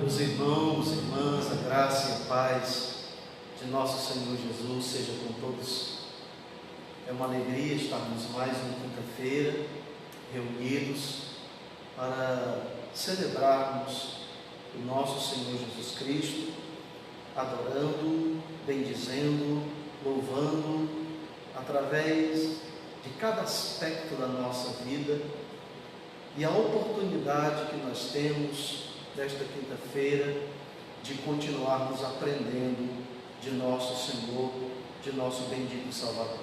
Meus irmãos, irmãs, a graça e a paz de nosso Senhor Jesus seja com todos. É uma alegria estarmos mais uma quinta-feira reunidos para celebrarmos o nosso Senhor Jesus Cristo, adorando, bendizendo, louvando, através de cada aspecto da nossa vida, e a oportunidade que nós temos desta quinta-feira de continuarmos aprendendo de nosso Senhor, de nosso bendito Salvador.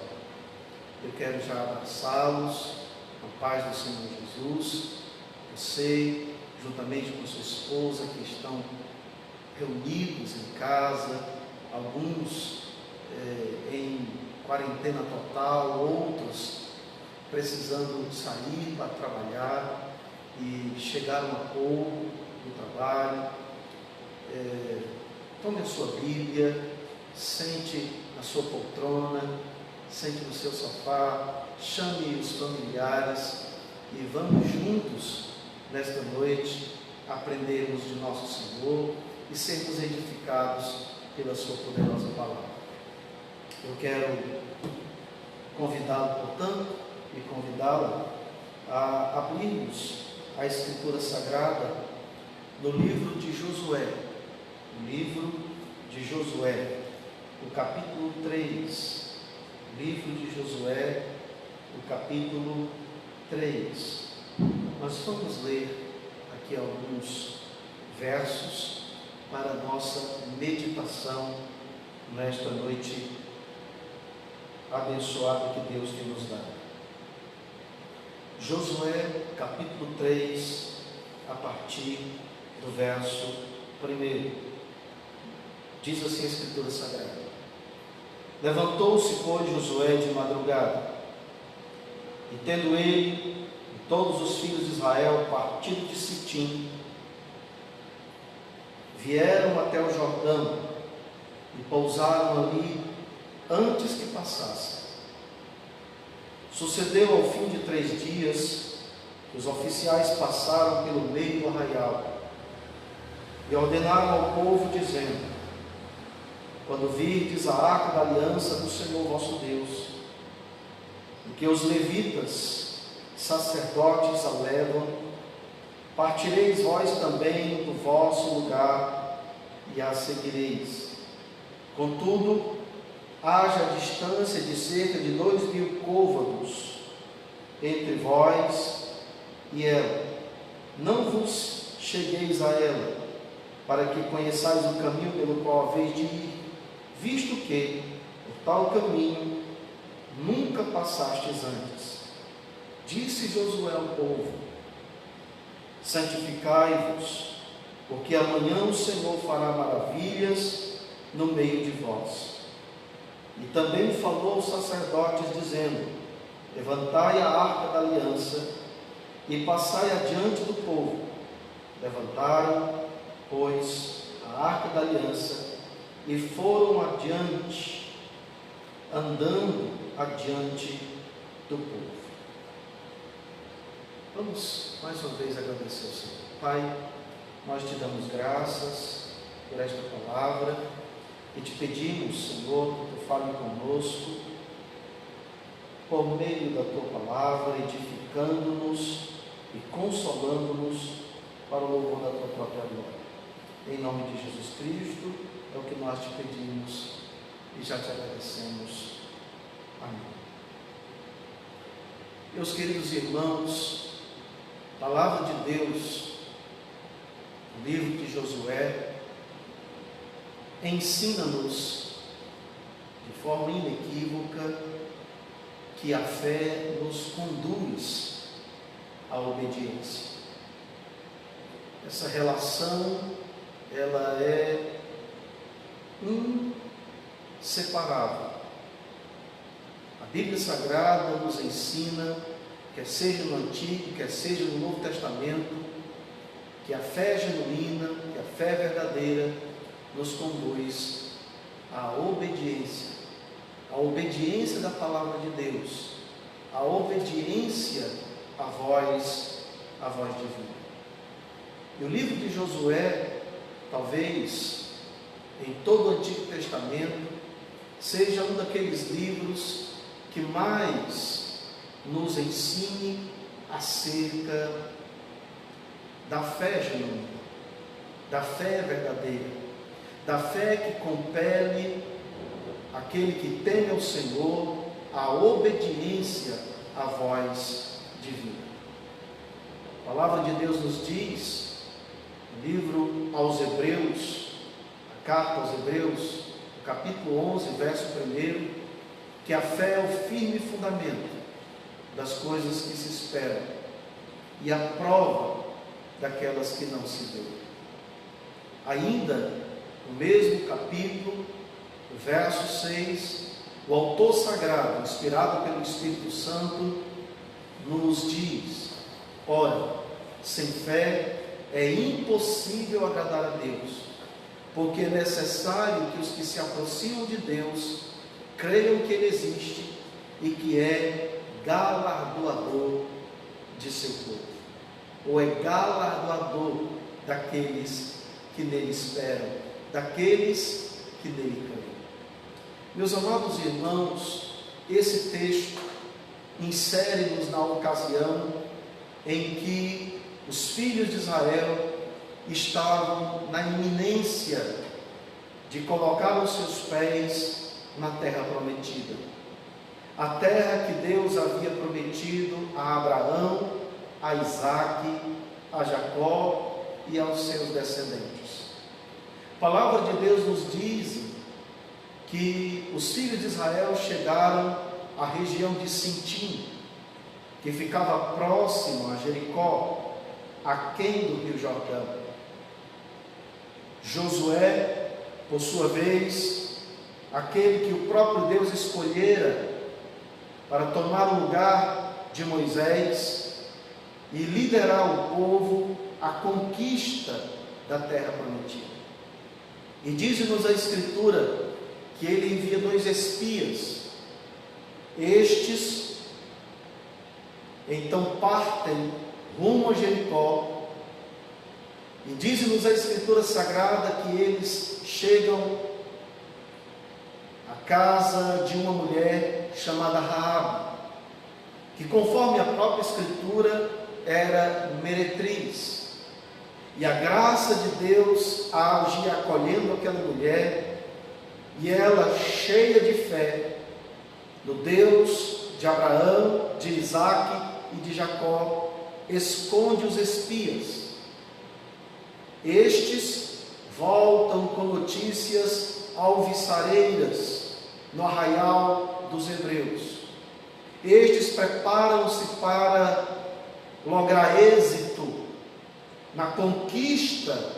Eu quero já abraçá-los, a paz do Senhor Jesus, você, juntamente com sua esposa, que estão reunidos em casa, alguns em quarentena total, outros precisando sair para trabalhar e chegaram a pouco do trabalho. Tome a sua Bíblia, sente na sua poltrona, sente no seu sofá, chame os familiares e vamos juntos nesta noite aprendermos de nosso Senhor e sermos edificados pela sua poderosa palavra. Eu quero convidá-lo, portanto, e convidá-la a abrirmos a Escritura Sagrada no livro de Josué, o capítulo 3, livro de Josué, o capítulo 3. Nós vamos ler aqui alguns versos para a nossa meditação nesta noite abençoada que Deus tem nos dado. Josué, capítulo 3, a partir do verso 1. Diz assim a Escritura Sagrada: Levantou-se, pois, Josué de madrugada, e tendo ele e todos os filhos de Israel partido de Sitim, vieram até o Jordão e pousaram ali antes que passassem. Sucedeu ao fim de 3 dias que os oficiais passaram pelo meio do arraial e ordenaram ao povo, dizendo: Quando virdes a arca da aliança do Senhor vosso Deus, e que os levitas, sacerdotes, a levam, partireis vós também do vosso lugar e a seguireis. Contudo, haja a distância de cerca de 2.000 côvados entre vós e ela. Não vos chegueis a ela, para que conheçais o caminho pelo qual haveis de ir, visto que, por tal caminho, nunca passastes antes. Disse Josué ao povo: Santificai-vos, porque amanhã o Senhor fará maravilhas no meio de vós. E também falou aos sacerdotes, dizendo: Levantai a arca da aliança e passai adiante do povo. Levantaram, pois, a arca da aliança e foram adiante, andando adiante do povo. Vamos mais uma vez agradecer ao Senhor. Pai, nós te damos graças por esta palavra e te pedimos, Senhor, que tu fale conosco por meio da tua palavra, edificando-nos e consolando-nos para o louvor da tua própria glória. Em nome de Jesus Cristo, é o que nós te pedimos e já te agradecemos. Amém. Meus queridos irmãos, a palavra de Deus, o livro de Josué, ensina-nos de forma inequívoca que a fé nos conduz à obediência. Essa relação, ela é inseparável. A Bíblia Sagrada nos ensina, quer seja no Antigo, quer seja no Novo Testamento, que a fé genuína, que a fé verdadeira nos conduz à obediência da palavra de Deus, à obediência à voz divina. E o livro de Josué talvez em todo o Antigo Testamento, seja um daqueles livros que mais nos ensine acerca da fé genuína, da fé verdadeira, da fé que compele aquele que teme ao Senhor à obediência à voz divina. A palavra de Deus nos diz, no livro aos Hebreus, a carta aos Hebreus, no capítulo 11, verso 1, que a fé é o firme fundamento das coisas que se esperam e a prova daquelas que não se veem. Ainda no mesmo capítulo, verso 6, o autor sagrado, inspirado pelo Espírito Santo, nos diz: ora, sem fé é impossível agradar a Deus, porque é necessário que os que se aproximam de Deus creiam que Ele existe e que é galardoador de seu povo, ou é galardoador daqueles que nele esperam, daqueles que nele creem. Meus amados irmãos, esse texto insere-nos na ocasião em que os filhos de Israel estavam na iminência de colocar os seus pés na terra prometida, a terra que Deus havia prometido a Abraão, a Isaque, a Jacó e aos seus descendentes. A palavra de Deus nos diz que os filhos de Israel chegaram à região de Sintim, que ficava próximo a Jericó, aquém do rio Jordão. Josué, por sua vez, aquele que o próprio Deus escolhera para tomar o lugar de Moisés e liderar o povo à conquista da terra prometida. E diz-nos a Escritura que ele envia 2 espias. Estes então partem rumo a Jericó, e diz-nos a Escritura Sagrada que eles chegam à casa de uma mulher chamada Raabe, que, conforme a própria Escritura, era meretriz, e a graça de Deus agia acolhendo aquela mulher, e ela, cheia de fé no Deus de Abraão, de Isaque e de Jacó, esconde os espias. Estes voltam com notícias alvissareiras no arraial dos hebreus. Estes preparam-se para lograr êxito na conquista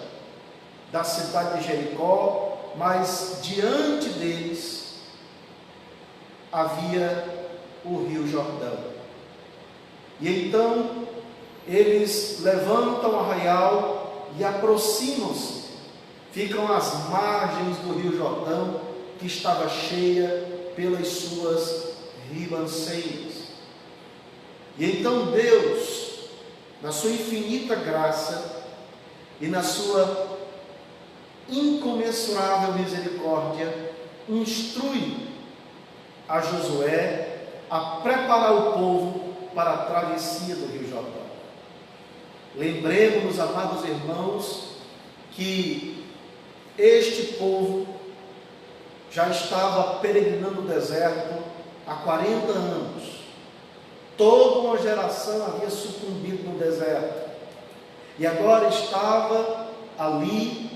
da cidade de Jericó, mas diante deles havia o rio Jordão. E então eles levantam o arraial e aproximam-se, ficam às margens do rio Jordão, que estava cheia pelas suas ribanceiras. E então Deus, na sua infinita graça e na sua incomensurável misericórdia, instrui a Josué a preparar o povo para a travessia do rio Jordão. Lembremos-nos, amados irmãos, que este povo já estava peregrinando no deserto há 40 anos. Toda uma geração havia sucumbido no deserto, e agora estava ali,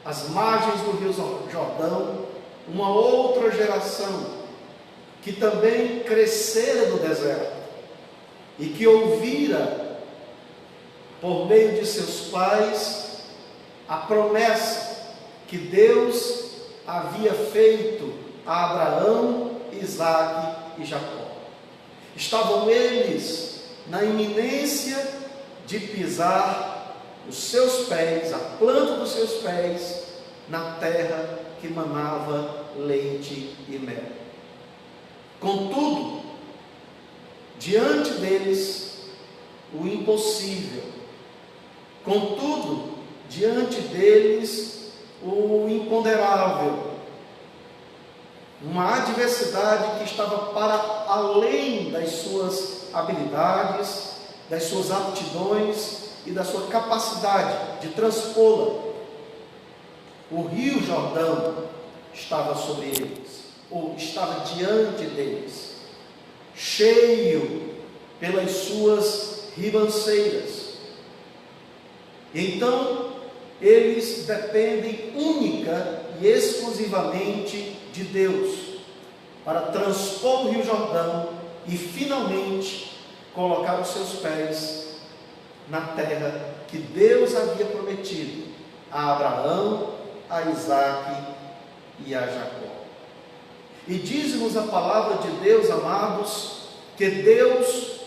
às margens do rio Jordão, uma outra geração que também crescera no deserto e que ouvira por meio de seus pais a promessa que Deus havia feito a Abraão, Isaque e Jacó. Estavam eles na iminência de pisar os seus pés, a planta dos seus pés, na terra que manava leite e mel. Contudo, diante deles, o impossível. Contudo, diante deles o imponderável, uma adversidade que estava para além das suas habilidades, das suas aptidões e da sua capacidade de transpô-la. O rio Jordão estava sobre eles, ou estava diante deles, cheio pelas suas ribanceiras. Então, eles dependem única e exclusivamente de Deus para transpor o rio Jordão e finalmente colocar os seus pés na terra que Deus havia prometido a Abraão, a Isaque e a Jacó. E diz-nos a palavra de Deus, amados, que Deus,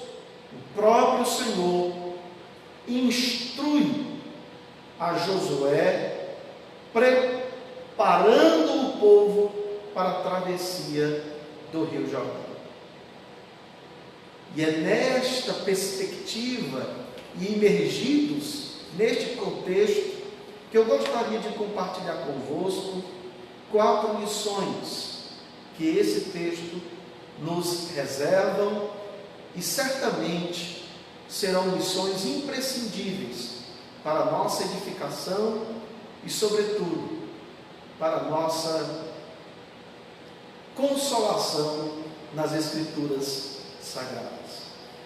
o próprio Senhor, instrui a Josué, preparando o povo para a travessia do rio Jordão. E é nesta perspectiva e imergidos neste contexto que eu gostaria de compartilhar convosco 4 lições que esse texto nos reservam e certamente serão lições imprescindíveis para a nossa edificação e, sobretudo, para a nossa consolação nas Escrituras Sagradas.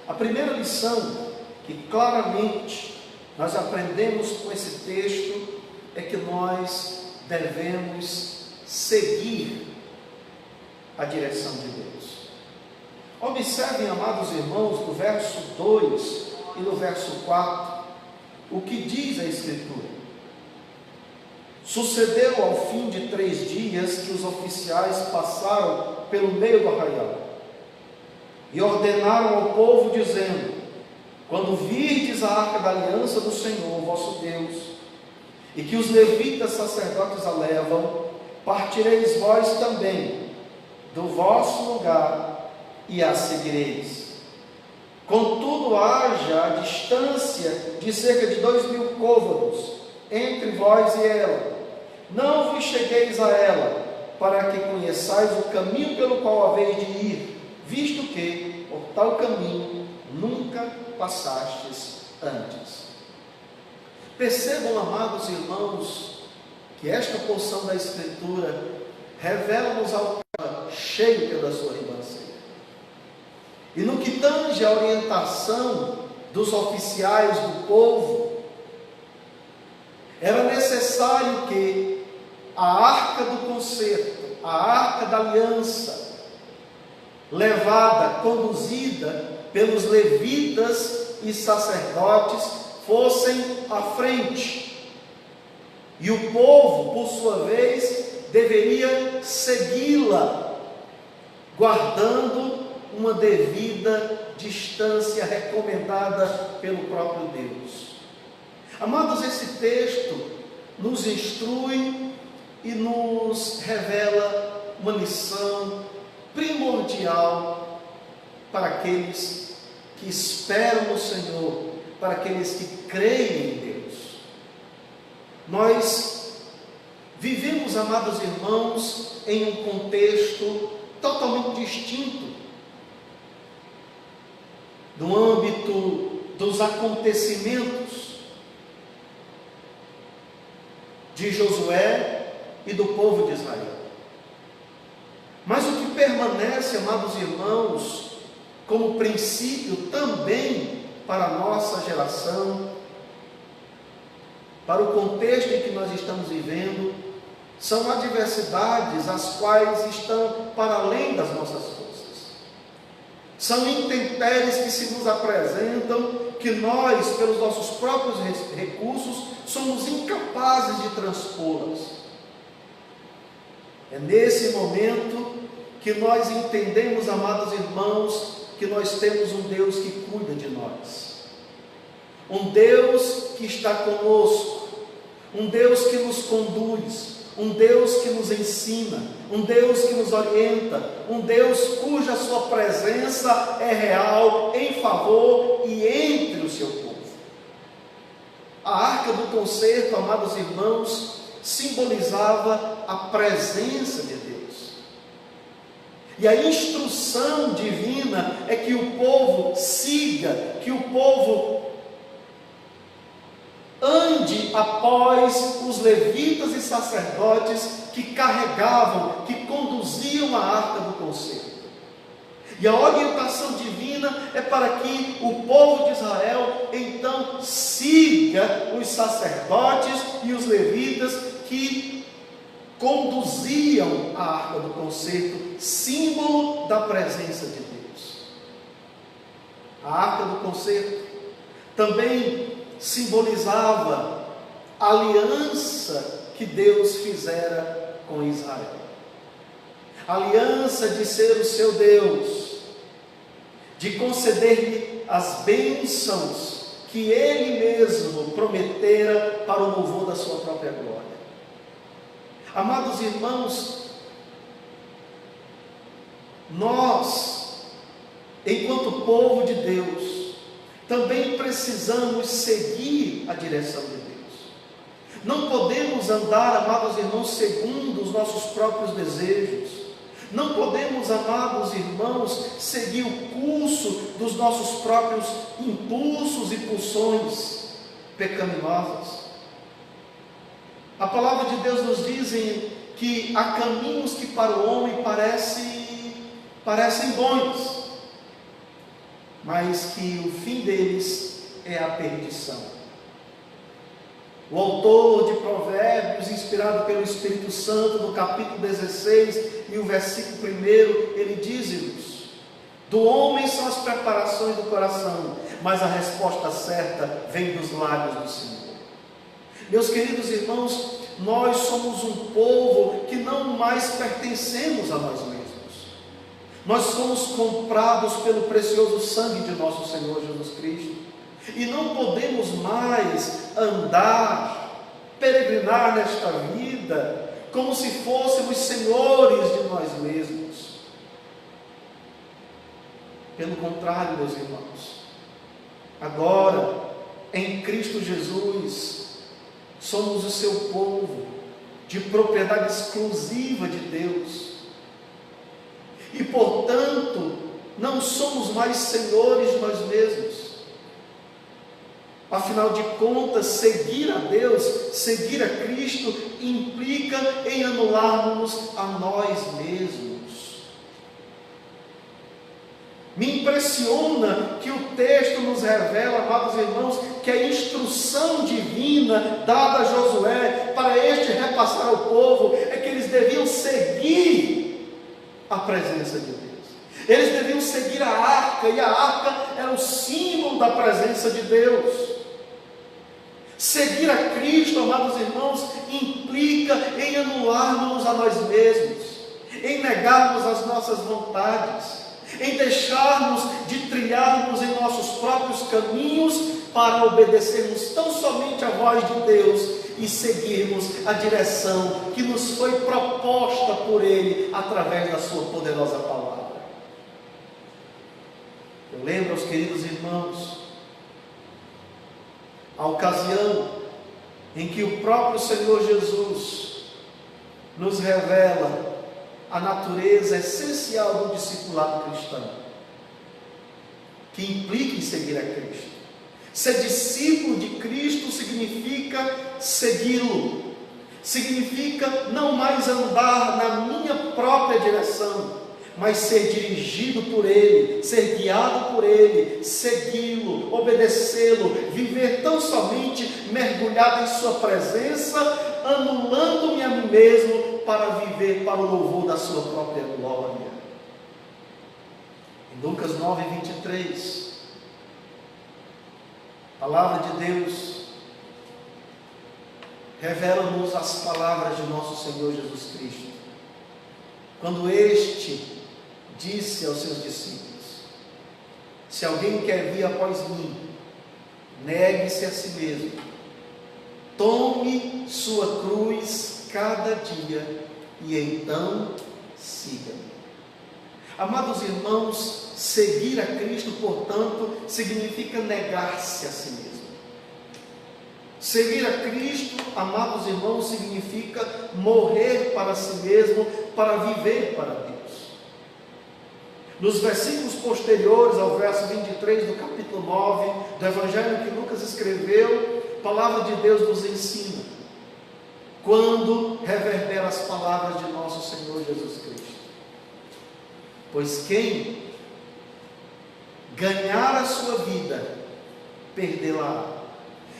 A primeira lição que claramente nós aprendemos com esse texto é que nós devemos seguir a direção de Deus. Observem, amados irmãos, no verso 2 e no verso 4, o que diz a Escritura. Sucedeu ao fim de 3 dias que os oficiais passaram pelo meio do arraial e ordenaram ao povo, dizendo: quando virdes a arca da aliança do Senhor, vosso Deus, e que os levitas sacerdotes a levam, partireis vós também do vosso lugar e a seguireis. Contudo, haja a distância de cerca de 2.000 côvados entre vós e ela. Não vos chegueis a ela, para que conheçais o caminho pelo qual haveis de ir, visto que, por tal caminho, nunca passastes antes. Percebam, amados irmãos, que esta porção da Escritura revela-nos ao cheio pela sua ribanceira. E no que tange a orientação dos oficiais do povo, era necessário que a arca do concerto, a arca da aliança, levada, conduzida pelos levitas e sacerdotes, fossem à frente. E o povo, por sua vez, deveria segui-la, guardando uma devida distância recomendada pelo próprio Deus. Amados, esse texto nos instrui e nos revela uma lição primordial para aqueles que esperam no Senhor, para aqueles que creem em Deus. Nós vivemos, amados irmãos, em um contexto totalmente distinto no âmbito dos acontecimentos de Josué e do povo de Israel. Mas o que permanece, amados irmãos, como princípio também para a nossa geração, para o contexto em que nós estamos vivendo, são adversidades as quais estão para além das nossas forças. São intempéries que se nos apresentam, que nós, pelos nossos próprios recursos, somos incapazes de transpô-las. É nesse momento que nós entendemos, amados irmãos, que nós temos um Deus que cuida de nós, um Deus que está conosco, um Deus que nos conduz, um Deus que nos ensina, um Deus que nos orienta, um Deus cuja sua presença é real em favor e entre o seu povo. A arca do concerto, amados irmãos, simbolizava a presença de Deus. E a instrução divina é que o povo siga, que o povo ande após os levitas e sacerdotes que carregavam, que conduziam a arca do concerto. E a orientação divina é para que o povo de Israel então siga os sacerdotes e os levitas que conduziam a arca do concerto, símbolo da presença de Deus. A arca do concerto também simbolizava a aliança que Deus fizera com Israel. A aliança de ser o seu Deus, de conceder-lhe as bênçãos que Ele mesmo prometera para o louvor da sua própria glória. Amados irmãos, nós, enquanto povo de Deus, também precisamos seguir a direção de Deus. Não podemos andar, amados irmãos, segundo os nossos próprios desejos. Não podemos, amados irmãos, seguir o curso dos nossos próprios impulsos e pulsões pecaminosas. A palavra de Deus nos diz que há caminhos que para o homem parecem bons, mas que o fim deles é a perdição. O autor de Provérbios, inspirado pelo Espírito Santo, no capítulo 16 e o versículo 1, ele diz-nos: do homem são as preparações do coração, mas a resposta certa vem dos lábios do Senhor. Meus queridos irmãos, nós somos um povo que não mais pertencemos a nós mesmos. Nós somos comprados pelo precioso sangue de nosso Senhor Jesus Cristo. E não podemos mais andar, peregrinar nesta vida, como se fôssemos senhores de nós mesmos. Pelo contrário, meus irmãos, agora, em Cristo Jesus, somos o seu povo, de propriedade exclusiva de Deus. E, portanto, não somos mais senhores de nós mesmos. Afinal de contas, seguir a Deus, seguir a Cristo, implica em anularmos a nós mesmos. Me impressiona que o texto nos revela, amados irmãos, que a instrução divina dada a Josué para este repassar ao povo é que eles deviam seguir a presença de Deus. Eles deviam seguir a arca, e a arca era o símbolo da presença de Deus. Seguir a Cristo, amados irmãos, implica em anularmos a nós mesmos, em negarmos as nossas vontades, em deixarmos de trilharmos em nossos próprios caminhos para obedecermos tão somente a voz de Deus e seguirmos a direção que nos foi proposta por Ele através da sua poderosa palavra. Eu lembro aos queridos irmãos a ocasião em que o próprio Senhor Jesus nos revela a natureza essencial do discipulado cristão, que implica em seguir a Cristo. Ser discípulo de Cristo significa segui-lo, significa não mais andar na minha própria direção, mas ser dirigido por Ele, ser guiado por Ele, segui-lo, obedecê-lo, viver tão somente mergulhado em sua presença, anulando-me a mim mesmo para viver para o louvor da sua própria glória. Em Lucas 9:23, a palavra de Deus revela-nos as palavras de nosso Senhor Jesus Cristo, quando este disse aos seus discípulos: se alguém quer vir após mim, negue-se a si mesmo, tome sua cruz cada dia e então siga-me. Amados irmãos, seguir a Cristo, portanto, significa negar-se a si mesmo. Seguir a Cristo, amados irmãos, significa morrer para si mesmo, para viver para Deus. Nos versículos posteriores ao verso 23 do capítulo 9 do Evangelho que Lucas escreveu, a palavra de Deus nos ensina quando reverbera as palavras de nosso Senhor Jesus Cristo. Pois quem ganhar a sua vida, perdê-la.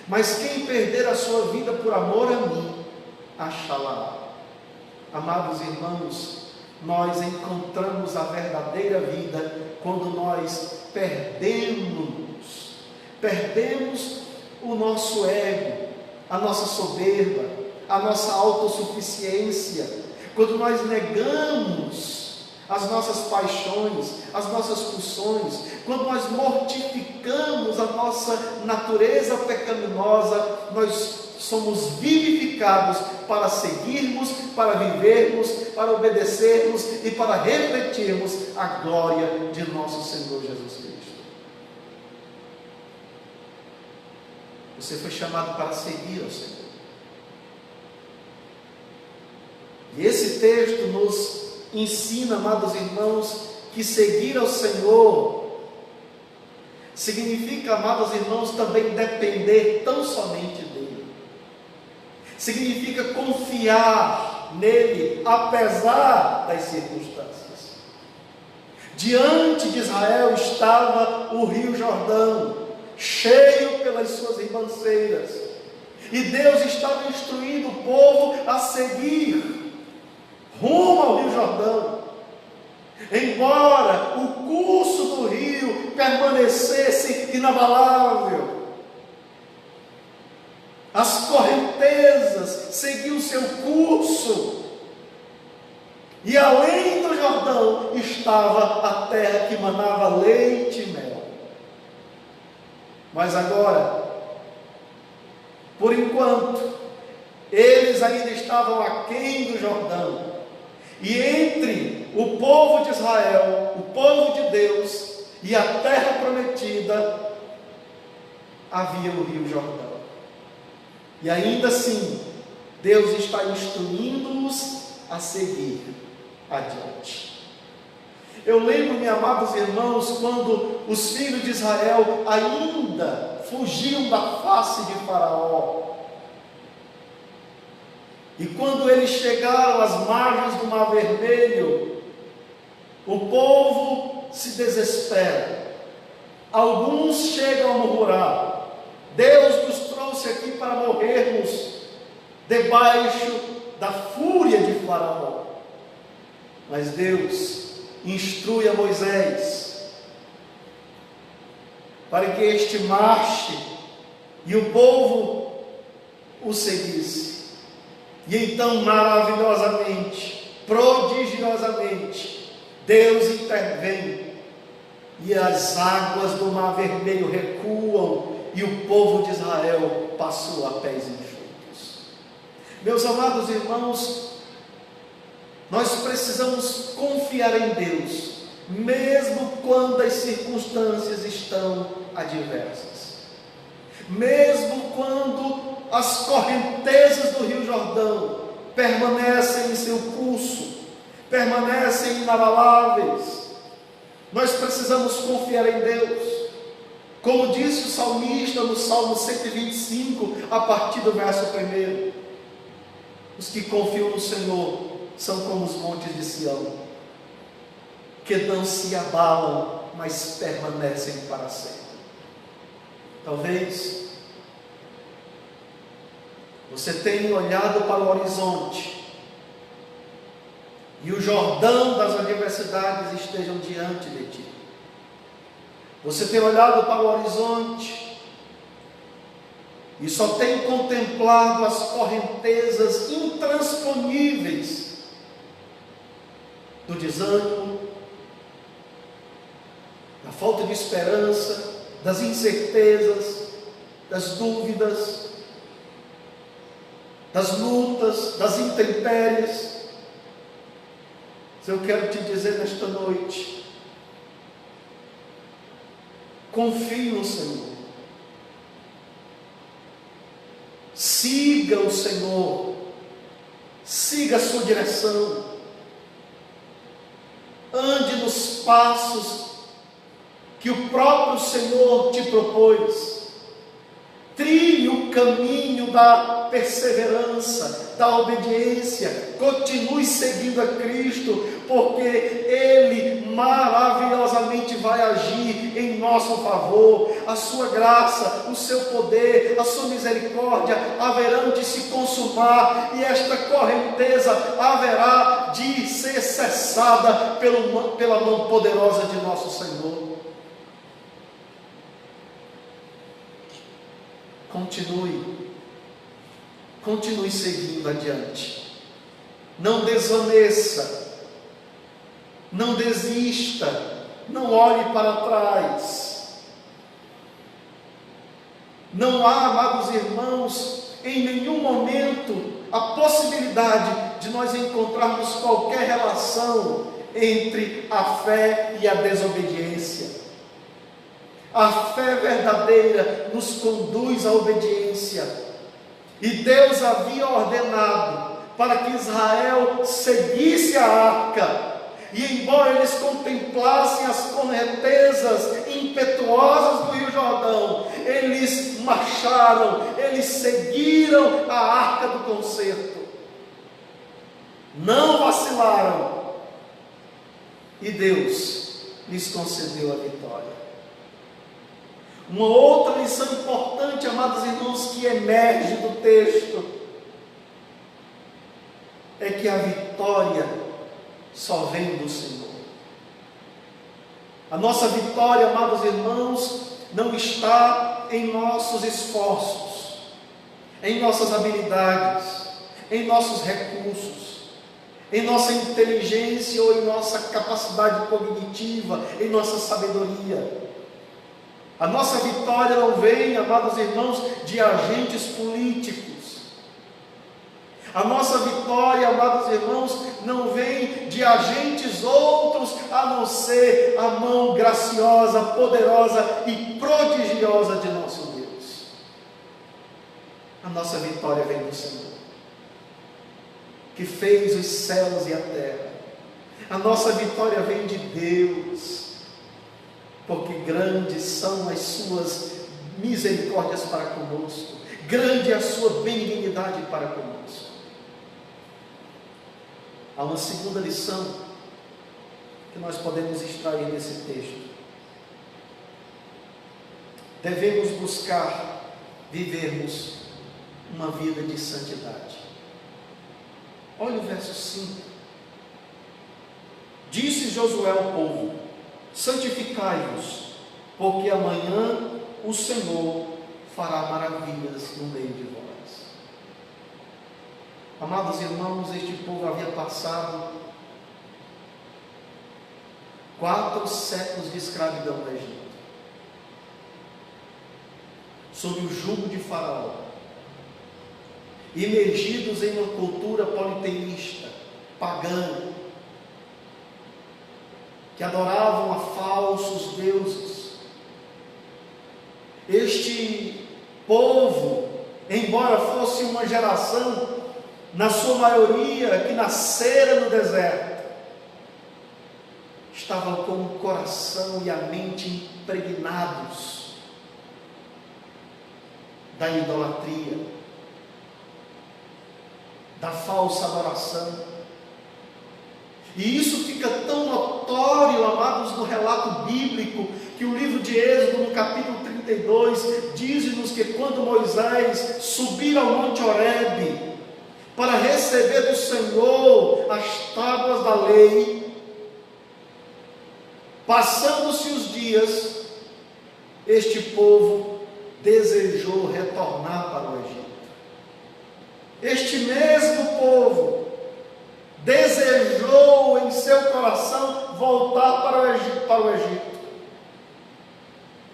Mas quem perder a sua vida por amor a mim, achá-la. Amados irmãos, nós encontramos a verdadeira vida quando nós perdemos o nosso ego, a nossa soberba, a nossa autossuficiência, quando nós negamos as nossas paixões, as nossas pulsões, quando nós mortificamos a nossa natureza pecaminosa, nós somos vivificados para seguirmos, para vivermos, para obedecermos e para refletirmos a glória de nosso Senhor Jesus Cristo. Você foi chamado para seguir ao Senhor. E esse texto nos ensina, amados irmãos, que seguir ao Senhor significa, amados irmãos, também depender tão somente dEle. Significa confiar nele, apesar das circunstâncias. Diante de Israel estava o rio Jordão, cheio pelas suas ribanceiras, e Deus estava instruindo o povo a seguir rumo ao rio Jordão. Embora o curso do rio permanecesse inabalável, as correntezas seguiam seu curso, e além do Jordão estava a terra que manava leite e mel. Mas agora, por enquanto, eles ainda estavam aquém do Jordão, e entre o povo de Israel, o povo de Deus e a terra prometida, havia o rio Jordão. E ainda assim, Deus está instruindo-os a seguir adiante. Eu lembro-me, amados irmãos, quando os filhos de Israel ainda fugiam da face de Faraó. E quando eles chegaram às margens do Mar Vermelho, o povo se desespera. Alguns chegam a murmurar: Deus nos trouxe aqui para morrermos debaixo da fúria de Faraó. Mas Deus instrui a Moisés para que este marche e o povo o seguisse. E então, maravilhosamente, prodigiosamente, Deus intervém e as águas do Mar Vermelho recuam e o povo de Israel passou a pés enxutos. Meus amados irmãos, nós precisamos confiar em Deus, mesmo quando as circunstâncias estão adversas, mesmo quando as correntezas do rio Jordão permanecem em seu curso, permanecem inabaláveis. Nós precisamos confiar em Deus, como disse o salmista no Salmo 125, a partir do verso 1: os que confiam no Senhor são como os montes de Sião, que não se abalam, mas permanecem para sempre. Talvez você tenha olhado para o horizonte e o Jordão das adversidades estejam diante de ti. Você tem olhado para o horizonte e só tem contemplado as correntezas intransponíveis do desânimo, da falta de esperança, das incertezas, das dúvidas, das lutas, das intempéries. Eu quero te dizer nesta noite: confie no Senhor. siga o Senhor, siga a sua direção, ande nos passos que o próprio Senhor te propôs, trilhe o caminho da perseverança, da obediência, continue seguindo a Cristo, porque Ele maravilhosamente vai agir em nosso favor. A sua graça, o seu poder, a sua misericórdia haverão de se consumar, e esta correnteza haverá de ser cessada pela mão poderosa de nosso Senhor. Continue seguindo adiante, não desvaneça, não desista, não olhe para trás. Não há, amados irmãos, em nenhum momento a possibilidade de nós encontrarmos qualquer relação entre a fé e a desobediência. A fé verdadeira nos conduz à obediência, e Deus havia ordenado para que Israel seguisse a arca, e embora eles contemplassem as correntezas impetuosas do Rio Jordão, eles marcharam, eles seguiram a arca do concerto, não vacilaram, e Deus lhes concedeu a vitória. Uma outra lição importante, amados irmãos, que emerge do texto, é que a vitória só vem do Senhor. A nossa vitória, amados irmãos, não está em nossos esforços, em nossas habilidades, em nossos recursos, em nossa inteligência ou em nossa capacidade cognitiva, em nossa sabedoria. A nossa vitória não vem, amados irmãos, de agentes políticos. A nossa vitória, amados irmãos, não vem de agentes outros, a não ser a mão graciosa, poderosa e prodigiosa de nosso Deus. A nossa vitória vem do Senhor, que fez os céus e a terra. A nossa vitória vem de Deus, porque grandes são as suas misericórdias para conosco, grande é a sua benignidade para conosco. Há uma segunda lição que nós podemos extrair desse texto. Devemos buscar vivermos uma vida de santidade. Olha o verso 5. Disse Josué ao povo: santificai-vos, porque amanhã o Senhor fará maravilhas no meio de vós. Amados irmãos, este povo havia passado 4 séculos de escravidão no Egito, sob o jugo de Faraó, imergidos em uma cultura politeísta, pagã, que adoravam a falsos deuses. Este povo, embora fosse uma geração, na sua maioria, que nascera no deserto, estavam com o coração e a mente impregnados da idolatria, da falsa adoração. E isso fica tão notório, amados, no relato bíblico, que o livro de Êxodo, no capítulo 32, diz-nos que quando Moisés subir ao Monte Horebe para receber do Senhor as tábuas da lei, passando-se os dias, este povo desejou retornar para o Egito. Este mesmo povo desejou em seu coração voltar para o Egito.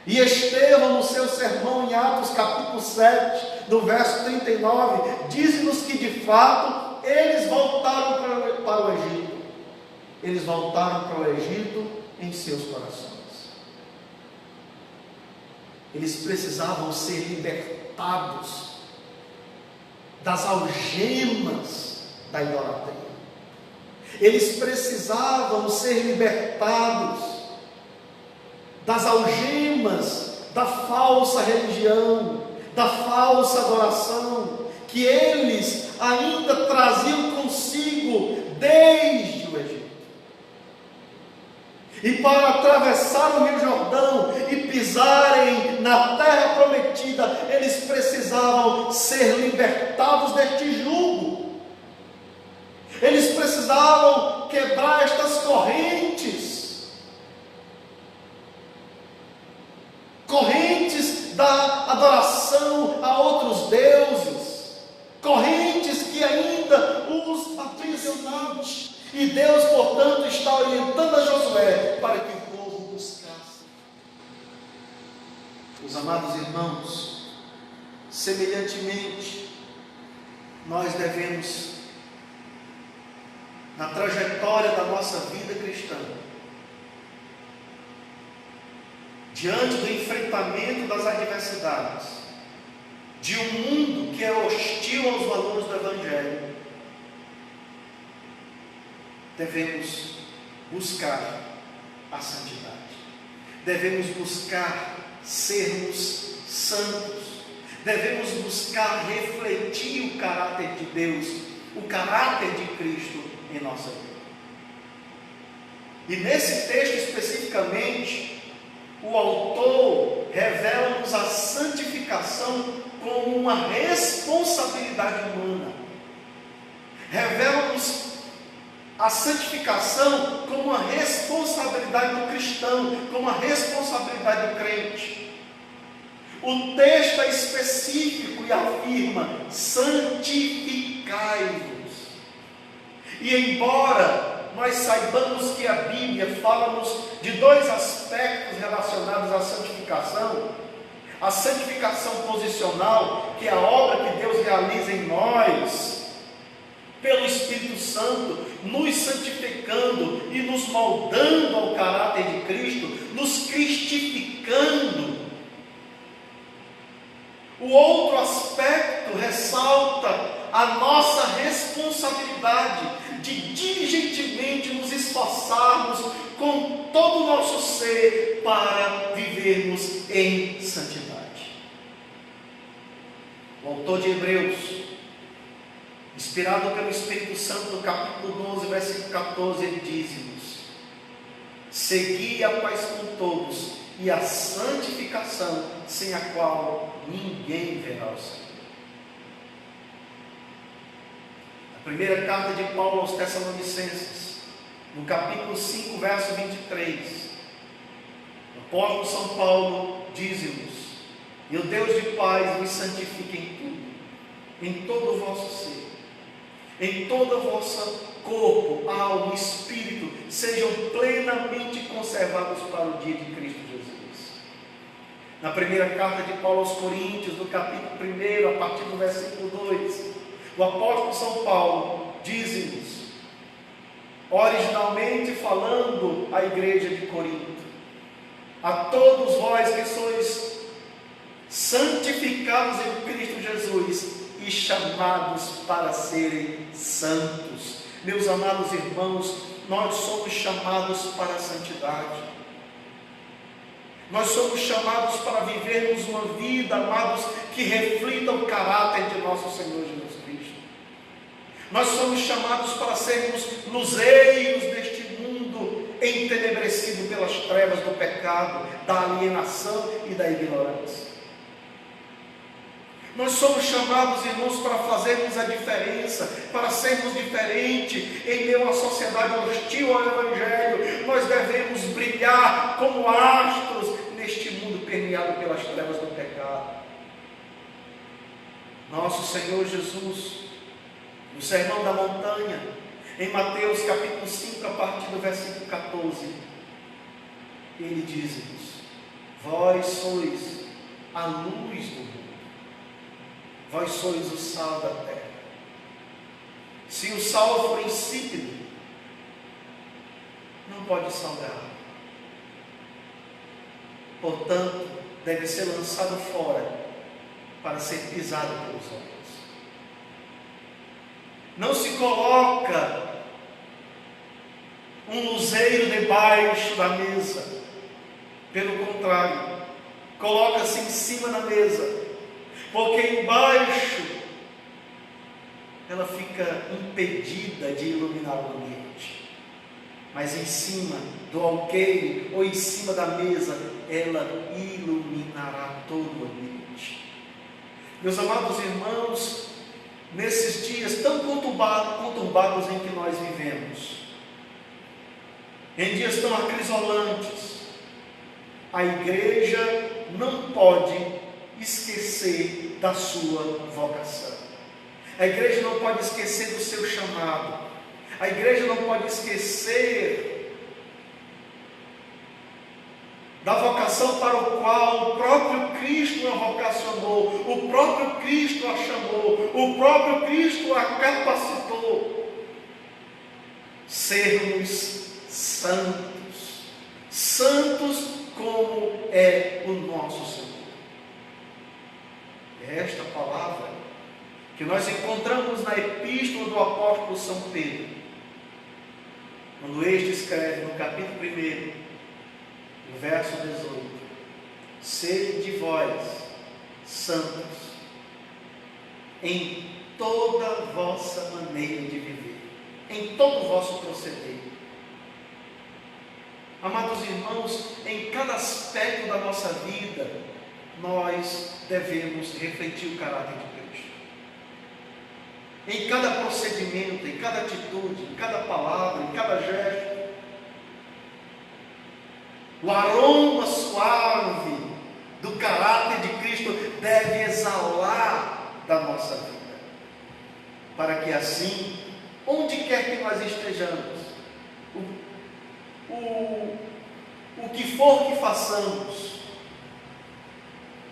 E Estevão, no seu sermão em Atos capítulo 7, no verso 39, diz-nos que de fato eles voltaram para o Egito. Eles voltaram para o Egito em seus corações. Eles precisavam ser libertados das algemas da idolatria. Eles precisavam ser libertados das algemas da falsa religião, da falsa adoração, que eles ainda traziam consigo desde o Egito. E para atravessar o Rio Jordão e pisarem na terra prometida, eles precisavam ser libertados deste jugo. Eles precisavam quebrar estas correntes da adoração a outros deuses, correntes que ainda os aprisionavam. E Deus, portanto, está orientando a Josué para que o povo buscasse. Meus amados irmãos, semelhantemente, nós devemos, na trajetória da nossa vida cristã, diante do enfrentamento das adversidades, de um mundo que é hostil aos valores do Evangelho, devemos buscar a santidade, devemos buscar sermos santos, devemos buscar refletir o caráter de Deus, o caráter de Cristo em nossa vida. E nesse texto especificamente, o autor revela-nos a santificação como uma responsabilidade humana, revela-nos a santificação como uma responsabilidade do cristão, como uma responsabilidade do crente. O texto é específico e afirma: santificai-vos. E embora nós saibamos que a Bíblia fala-nos de dois aspectos relacionados à santificação: a santificação posicional, que é a obra que Deus realiza em nós, pelo Espírito Santo, nos santificando e nos moldando ao caráter de Cristo, nos cristificando. O outro aspecto ressalta a nossa responsabilidade de diligentemente nos esforçarmos com todo o nosso ser para vivermos em santidade. O autor de Hebreus, inspirado pelo Espírito Santo, no capítulo 12, versículo 14, ele diz-nos: segui a paz com todos e a santificação, sem a qual ninguém verá o Senhor. A primeira carta de Paulo aos Tessalonicenses, no capítulo 5, verso 23, o apóstolo São Paulo diz-nos: e o Deus de paz vos santifique em tudo, em todo o vosso ser, em todo o vosso corpo, alma e espírito, sejam plenamente conservados para o dia de Cristo Jesus. Na primeira carta de Paulo aos Coríntios, no capítulo 1, a partir do versículo 2, o apóstolo São Paulo diz-nos, originalmente falando à igreja de Corinto: a todos vós que sois santificados em Cristo Jesus e chamados para serem santos. Meus amados irmãos, nós somos chamados para a santidade. Nós somos chamados para vivermos uma vida, amados, que reflita o caráter de nosso Senhor Jesus Cristo. Nós somos chamados para sermos luzeiros deste mundo entenebrecido pelas trevas do pecado, da alienação e da ignorância. Nós somos chamados, irmãos, para fazermos a diferença, para sermos diferentes em meio a uma sociedade hostil ao Evangelho. Nós devemos brilhar como astros neste mundo permeado pelas trevas do pecado. Nosso Senhor Jesus, no Sermão da Montanha, em Mateus capítulo 5, a partir do versículo 14, ele diz-nos: vós sois a luz do mundo. Vós sois o sal da terra. Se o sal for insípido, não pode salgar. Portanto, deve ser lançado fora para ser pisado pelos homens. não se coloca um luzeiro debaixo da mesa. Pelo contrário, coloca-se em cima da mesa, porque embaixo ela fica impedida de iluminar o ambiente. Mas em cima do alqueire ou em cima da mesa, ela iluminará todo o ambiente. Meus amados irmãos, nesses dias tão conturbados em que nós vivemos, em dias tão acrisolantes, a igreja não pode esquecer da sua vocação. A igreja não pode esquecer do seu chamado. A igreja não pode esquecer da vocação para o qual o próprio Cristo a vocacionou, o próprio Cristo a chamou, o próprio Cristo a capacitou. Sermos santos, santos como é o nosso Senhor. É esta palavra que nós encontramos na epístola do apóstolo São Pedro, quando este escreve no capítulo 1, no verso 18: sede de vós santos em toda a vossa maneira de viver, em todo o vosso proceder. Amados irmãos, em cada aspecto da nossa vida, nós devemos refletir o caráter de Cristo. Em cada procedimento, em cada atitude, em cada palavra, em cada gesto, o aroma suave do caráter de Cristo deve exalar da nossa vida, para que assim, onde quer que nós estejamos, o que for que façamos,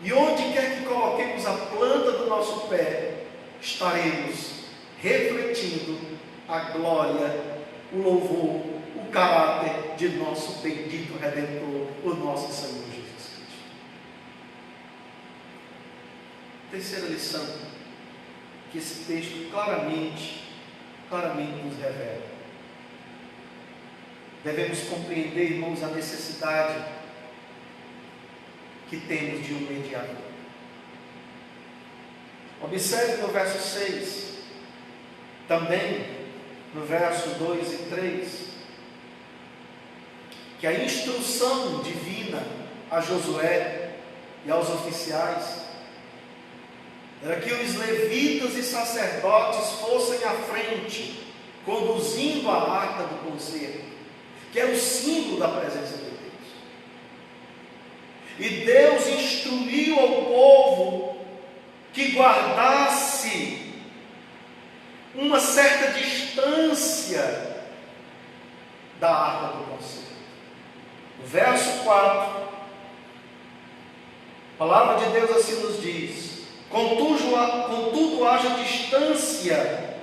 e onde quer que coloquemos a planta do nosso pé, estaremos refletindo a glória, o louvor, o caráter de nosso bendito Redentor, o nosso Senhor Jesus Cristo. Terceira lição que esse texto claramente nos revela. Devemos compreender, irmãos, a necessidade que temos de um mediador. Observe no verso 6, também no verso 2 e 3, que a instrução divina a Josué e aos oficiais era que os levitas e sacerdotes fossem à frente, conduzindo a arca do concerto, que é o símbolo da presença de Deus. E Deus instruiu ao povo que guardasse uma certa distância da arca do concerto. No verso 4, a palavra de Deus assim nos diz: contudo haja distância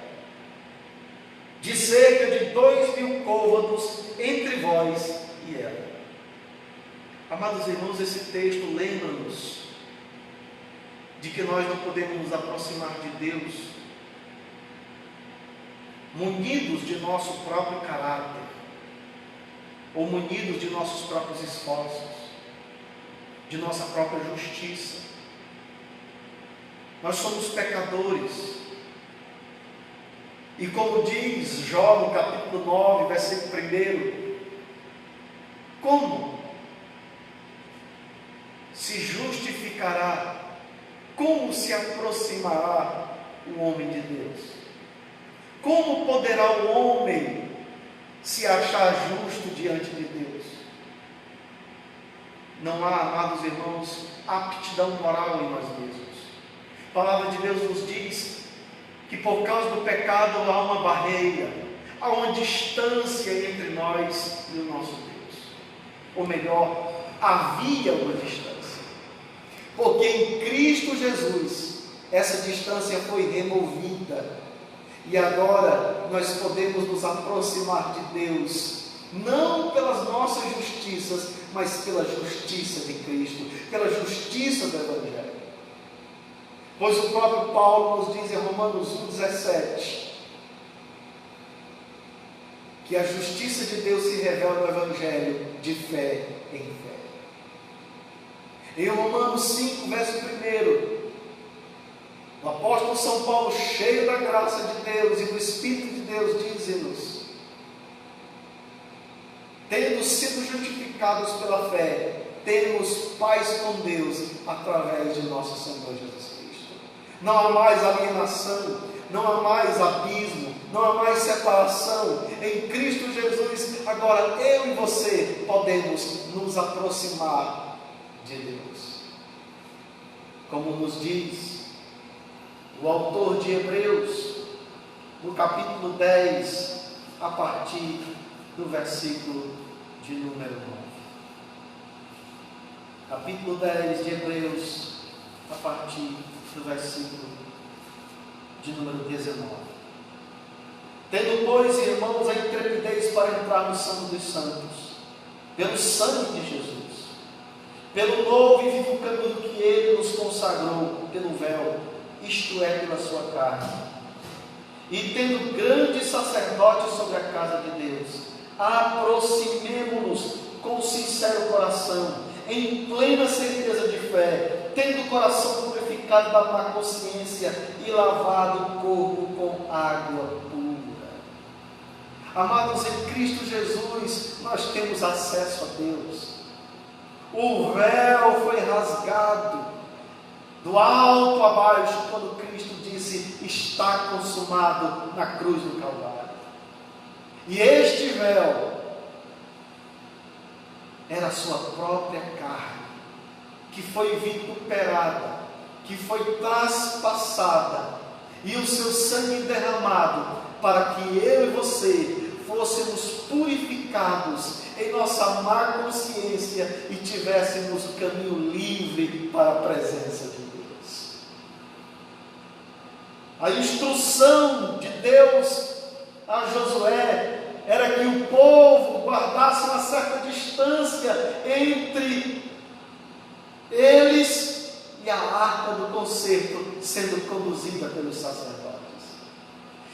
de cerca de 2.000 côvados entre vós e ela. Amados irmãos, esse texto lembra-nos de que nós não podemos nos aproximar de Deus munidos de nosso próprio caráter, ou munidos de nossos próprios esforços, de nossa própria justiça. Nós somos pecadores. E como diz Jó no capítulo 9, versículo 1, como se justificará, como se aproximará o homem de Deus? Como poderá o homem se achar justo diante de Deus? Não há, amados irmãos, aptidão moral em nós mesmos. A palavra de Deus nos diz que por causa do pecado há uma barreira, há uma distância entre nós e o nosso Deus. Ou melhor, havia uma distância. Porque em Cristo Jesus, essa distância foi removida. E agora nós podemos nos aproximar de Deus, não pelas nossas justiças, mas pela justiça de Cristo, pela justiça do Evangelho. Pois o próprio Paulo nos diz em Romanos 1,17, que a justiça de Deus se revela no Evangelho de fé em fé. Em Romanos 5, verso 1, o apóstolo São Paulo, cheio da graça de Deus e do Espírito de Deus, diz-nos: tendo sido justificados pela fé, temos paz com Deus através de nosso Senhor Jesus Cristo. Não há mais alienação, não há mais abismo, não há mais separação. Em Cristo Jesus, agora eu e você podemos nos aproximar de Deus. Como nos diz o autor de Hebreus, no capítulo 10, a partir do versículo de número 9. Capítulo 10 de Hebreus, a partir do versículo de número 19. Tendo, pois, irmãos, a intrepidez para entrar no Santo dos Santos, pelo sangue de Jesus, pelo novo e vivo caminho que Ele nos consagrou pelo véu, isto é, pela sua carne, e tendo grande sacerdote sobre a casa de Deus, aproximemo-nos com sincero coração, em plena certeza de fé, tendo o coração purificado da má consciência e lavado o corpo com água pura. Amados, em Cristo Jesus nós temos acesso a Deus. O véu foi rasgado do alto a baixo quando Cristo disse: está consumado, na cruz do Calvário. E este véu era a sua própria carne, que foi vituperada, que foi traspassada, e o seu sangue derramado, para que eu e você fôssemos purificados em nossa má consciência e tivéssemos o caminho livre para a presença de Deus. A instrução de Deus a Josué era que o povo guardasse uma certa distância entre eles e a arca do concerto sendo conduzida pelos sacerdotes.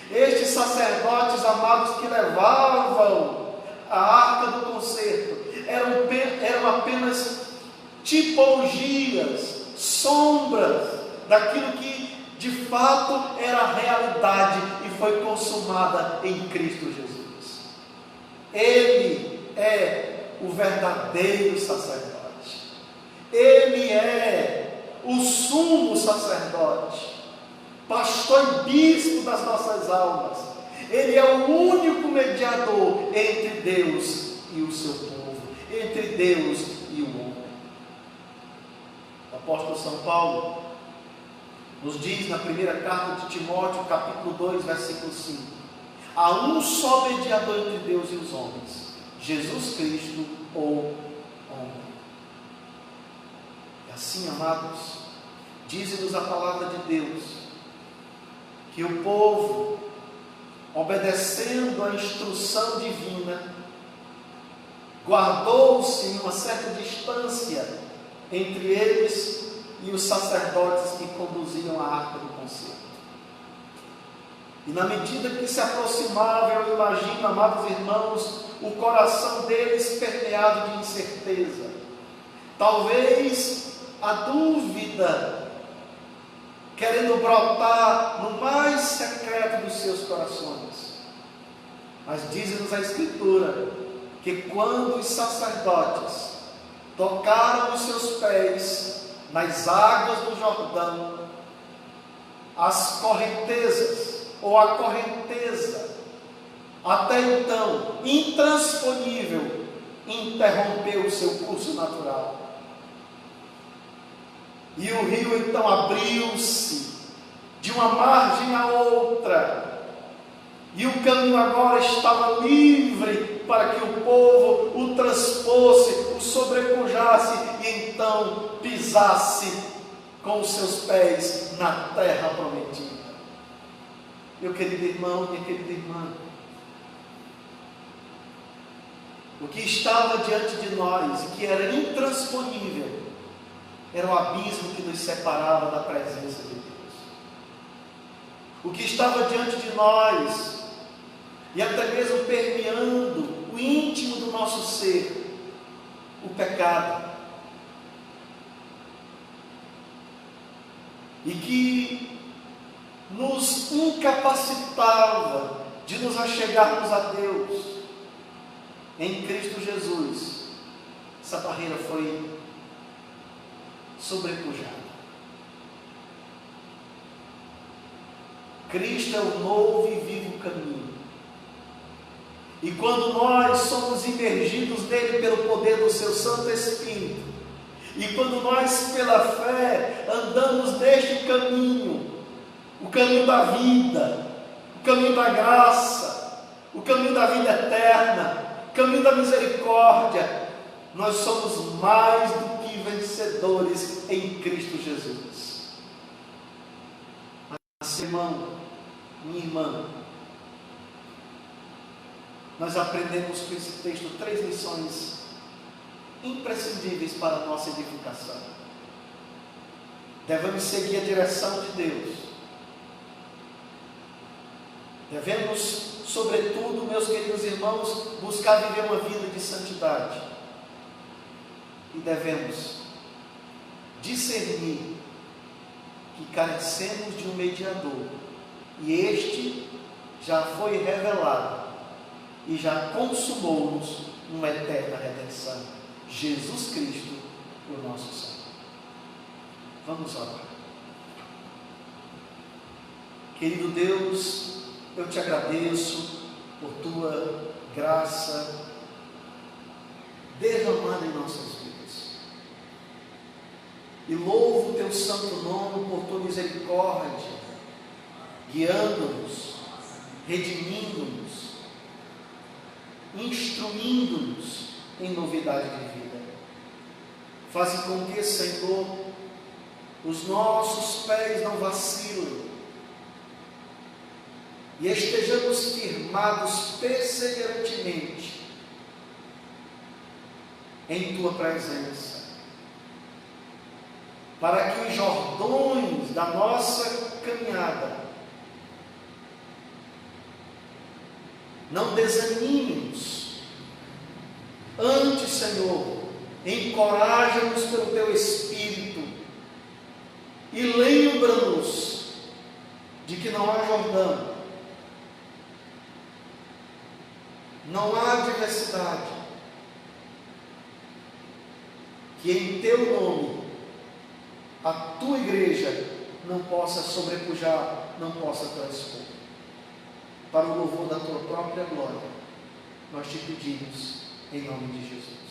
Estes sacerdotes, amados, que levavam a arca do concerto, eram apenas tipologias, sombras daquilo que de fato era a realidade e foi consumada em Cristo Jesus. Ele é o verdadeiro sacerdote. Ele é o sumo sacerdote, pastor e bispo das nossas almas. Ele é o único mediador entre Deus e o seu povo, entre Deus e o homem. O apóstolo São Paulo nos diz na primeira carta de Timóteo, capítulo 2, versículo 5: há um só mediador entre Deus e os homens, Jesus Cristo, o homem. E assim, amados, diz-nos a palavra de Deus, que o povo, obedecendo a instrução divina, guardou-se em uma certa distância entre eles e os sacerdotes que conduziam a arca do concerto. E na medida que se aproximava, eu imagino, amados irmãos, o coração deles permeado de incerteza, talvez a dúvida querendo brotar no mais secreto dos seus corações. Mas diz-nos a Escritura que quando os sacerdotes tocaram os seus pés nas águas do Jordão, as correntezas, ou a correnteza, até então intransponível, interrompeu o seu curso natural. E o rio então abriu-se de uma margem à outra, e o caminho agora estava livre para que o povo o transfosse, o sobrepujasse e então pisasse com os seus pés na terra prometida. Meu querido irmão, minha querida irmã, o que estava diante de nós e que era intransponível era o abismo que nos separava da presença de Deus. O que estava diante de nós e até mesmo permeando o íntimo do nosso ser, o pecado. E que nos incapacitava de nos achegarmos a Deus. Em Cristo Jesus, essa barreira foi sobrepujada. Cristo é o novo e vivo caminho. E quando nós somos imergidos nele pelo poder do seu Santo Espírito, e quando nós pela fé andamos neste caminho, o caminho da vida, o caminho da graça, o caminho da vida eterna, o caminho da misericórdia, nós somos mais do que vencedores em Cristo Jesus. Mas, irmão, minha irmã, nós aprendemos com esse texto 3 lições imprescindíveis para a nossa edificação. Devemos seguir a direção de Deus. Devemos, sobretudo, meus queridos irmãos, buscar viver uma vida de santidade. E devemos discernir que carecemos de um mediador. E este já foi revelado e já consumou-nos uma eterna redenção. Jesus Cristo, o nosso Senhor. Vamos orar. Querido Deus, eu te agradeço por tua graça derramada em nossas vidas. E louvo o teu santo nome por tua misericórdia, guiando-nos, redimindo-nos, instruindo-nos em novidade de vida. Faze com que, Senhor, os nossos pés não vacilem e estejamos firmados perseverantemente em tua presença, para que os jordões da nossa caminhada não desanimem-nos. Antes, Senhor, encoraja-nos pelo teu Espírito e lembra-nos de que não há Jordão, não há adversidade que em teu nome a tua igreja não possa sobrepujar, não possa transpor. Para o louvor da tua própria glória, nós te pedimos em nome de Jesus.